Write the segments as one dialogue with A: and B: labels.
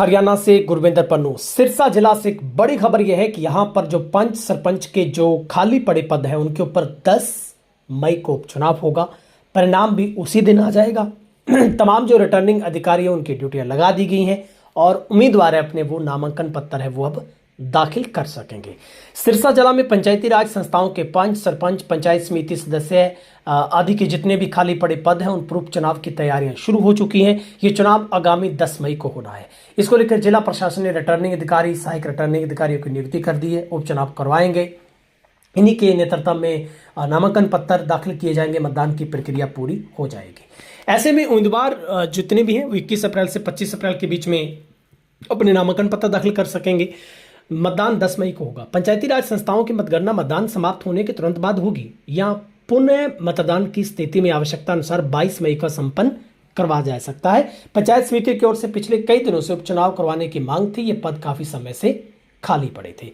A: हरियाणा से गुरविंदर पन्नू। सिरसा जिला से एक बड़ी खबर यह है कि यहां पर जो पंच सरपंच के जो खाली पड़े पद हैं उनके ऊपर 10 मई को उपचुनाव होगा। परिणाम भी उसी दिन आ जाएगा। तमाम जो रिटर्निंग अधिकारी हैं उनकी ड्यूटियां लगा दी गई हैं और उम्मीदवार अपने वो नामांकन पत्र है वो अब दाखिल कर सकेंगे। सिरसा जिला में पंचायती राज संस्थाओं के पंच, सरपंच, पंचायत समिति सदस्य आदि के जितने भी खाली पड़े पद हैं उन पर उपचुनाव की तैयारियां शुरू हो चुकी हैं। ये चुनाव आगामी 10 मई को होना है। इसको लेकर जिला प्रशासन ने रिटर्निंग अधिकारी, सहायक रिटर्निंग अधिकारियों की नियुक्ति कर दी है। उपचुनाव करवाएंगे। इन्हीं के नेतृत्व में नामांकन पत्र दाखिल किए जाएंगे। मतदान की प्रक्रिया पूरी हो जाएगी। ऐसे में उम्मीदवार जितने भी हैं वो 21 अप्रैल से 25 अप्रैल के बीच में अपने नामांकन पत्र दाखिल कर सकेंगे। मतदान 10 मई को होगा। पंचायती राज संस्थाओं की मतगणना मतदान समाप्त होने के तुरंत बाद होगी या पुनः मतदान की स्थिति में आवश्यकता अनुसार 22 मई को संपन्न करवा जा सकता है। पंचायत समिति की ओर से पिछले कई दिनों से उपचुनाव करवाने की मांग थी। ये पद काफी समय से खाली पड़े थे।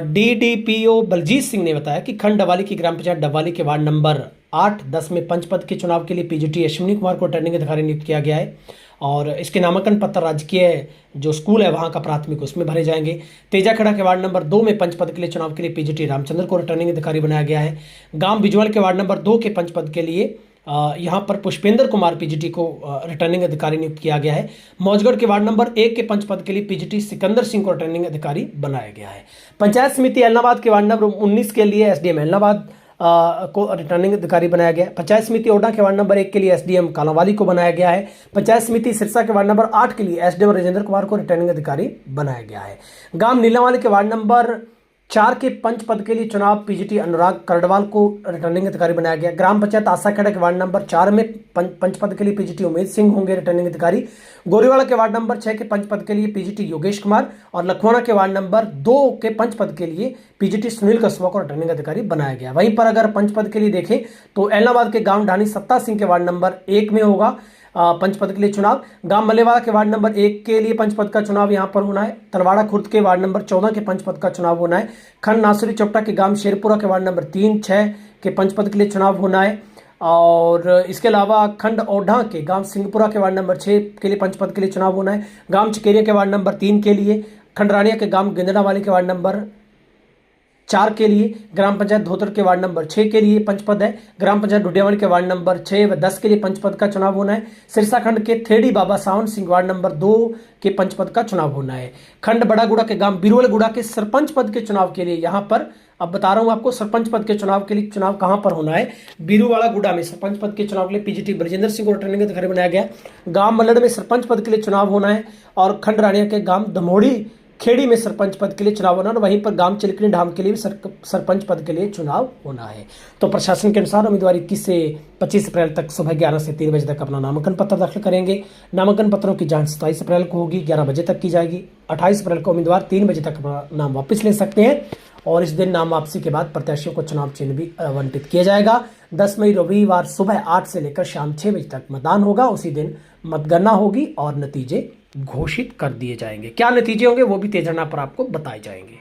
A: डीडीपीओ बलजीत सिंह ने बताया कि खंड डवाली की ग्राम पंचायत डवाली के वार्ड नंबर 8, 10 में पंच पद के चुनाव के लिए पीजीटी अश्विनी कुमार को रिटर्निंग अधिकारी नियुक्त किया गया है और इसके नामांकन पत्र राजकीय जो स्कूल है वहां का प्राथमिक उसमें भरे जाएंगे। तेजाखेड़ा के वार्ड नंबर 2 में पंच पद के लिए चुनाव के लिए पीजीटी रामचंद्र को रिटर्निंग अधिकारी बनाया गया है। गांव बिजवल के वार्ड नंबर 2 के पंच पद के लिए यहां पर पुष्पेंद्र कुमार पीजीटी को रिटर्निंग अधिकारी नियुक्त किया गया है। मौजगढ़ के वार्ड नंबर 1 के पंच पद के लिए पीजीटी सिकंदर सिंह को रिटर्निंग अधिकारी बनाया गया है। पंचायत समिति एलनाबाद के वार्ड नंबर 19 के लिए एसडीएम एलनाबाद को रिटर्निंग अधिकारी बनाया गया है। पंचायत समिति ओडा के वार्ड नंबर 1 के लिए एसडीएम कालांवाली को बनाया गया है। पंचायत समिति सिरसा के वार्ड नंबर 8 के लिए एसडीएम राजेंद्र कुमार को रिटर्निंग अधिकारी बनाया गया है। गांव नीलावाली के वार्ड नंबर 4 के पंच पद के लिए चुनाव पीजीटी अनुराग करडवाल को रिटर्निंग अधिकारी बनाया गया। ग्राम पंचायत आसाखेड़ा के वार्ड नंबर 4 में पंच पद के लिए पीजीटी उमेद सिंह होंगे रिटर्निंग अधिकारी। गोरीवाड़ा के वार्ड नंबर 6 के पंच पद के लिए पीजीटी योगेश कुमार और लखवाना के वार्ड नंबर 2 के पंच पद के लिए पीजीटी सुनील कस्बा को रिटर्निंग अधिकारी बनाया गया। वहीं पर अगर पंच पद के लिए देखें तो एलनाबाद के गांव ढानी सत्ता सिंह के वार्ड नंबर 1 में होगा पंच पद के लिए चुनाव। गांव मल्लेवाड़ा के वार्ड नंबर 1 के लिए पंच पद का चुनाव यहां पर होना है। तलवाड़ा खुर्द के वार्ड नंबर 14 के पंच पद का चुनाव होना है। खंड नासुरी चोपटा के गांव शेरपुरा के वार्ड नंबर 3, 6 के पंच पद के लिए चुनाव होना है। और इसके अलावा खंड ओढ़ा के गांव सिंहपुरा के वार्ड नंबर 6 के लिए पंच पद के लिए चुनाव होना है। गांव चिकेरिया के वार्ड नंबर 3 के लिए, खंडरानिया के गांव गिंदड़ावाली के वार्ड नंबर 4 के लिए, ग्राम पंचायत धोतर के वार्ड नंबर 6 के लिए पंच पद है। ग्राम पंचायत डुडियावाली के वार्ड नंबर 6 व 10 के लिए पंच पद का चुनाव होना है। सिरसा खंड के थेड़ी बाबा सावन सिंह वार्ड नंबर 2 के पंच पद का चुनाव होना है। खंड बड़ागुड़ा के गांव बिरुवलगुड़ा के सरपंच पद के चुनाव के लिए यहां पर अब बता रहा हूं आपको सरपंच पद के चुनाव के लिए चुनाव कहां पर होना है। बिरुवाड़ा गुड़ा में सरपंच पद के चुनाव के लिए पीजीटी ब्रजेंद्र सिंह को रिटर्निंग अधिकारी बनाया गया। गांव मल्लड़ में सरपंच पद के लिए चुनाव होना है और खंड रानिया के गांव दमोड़ी खेड़ी में सरपंच पद के लिए चुनाव होना है और वहीं पर गांव चिलकनी ढाम के लिए भी सरपंच पद के लिए चुनाव होना है। तो प्रशासन के अनुसार उम्मीदवार 21 से 25 अप्रैल तक सुबह 11 से 3 बजे तक अपना नामांकन पत्र दाखिल करेंगे। नामांकन पत्रों की जांच 27 अप्रैल को होगी, 11 बजे तक की जाएगी। 28 अप्रैल को उम्मीदवार 3 बजे तक अपना नाम वापस ले सकते हैं और इस दिन नाम वापसी के बाद प्रत्याशियों को चुनाव चिन्ह भी आवंटित किया जाएगा। 10 मई रविवार सुबह 8 से लेकर शाम 6 बजे तक मतदान होगा। उसी दिन मतगणना होगी और नतीजे घोषित कर दिए जाएंगे। क्या नतीजे होंगे वो भी तेज पर आपको बताए जाएंगे।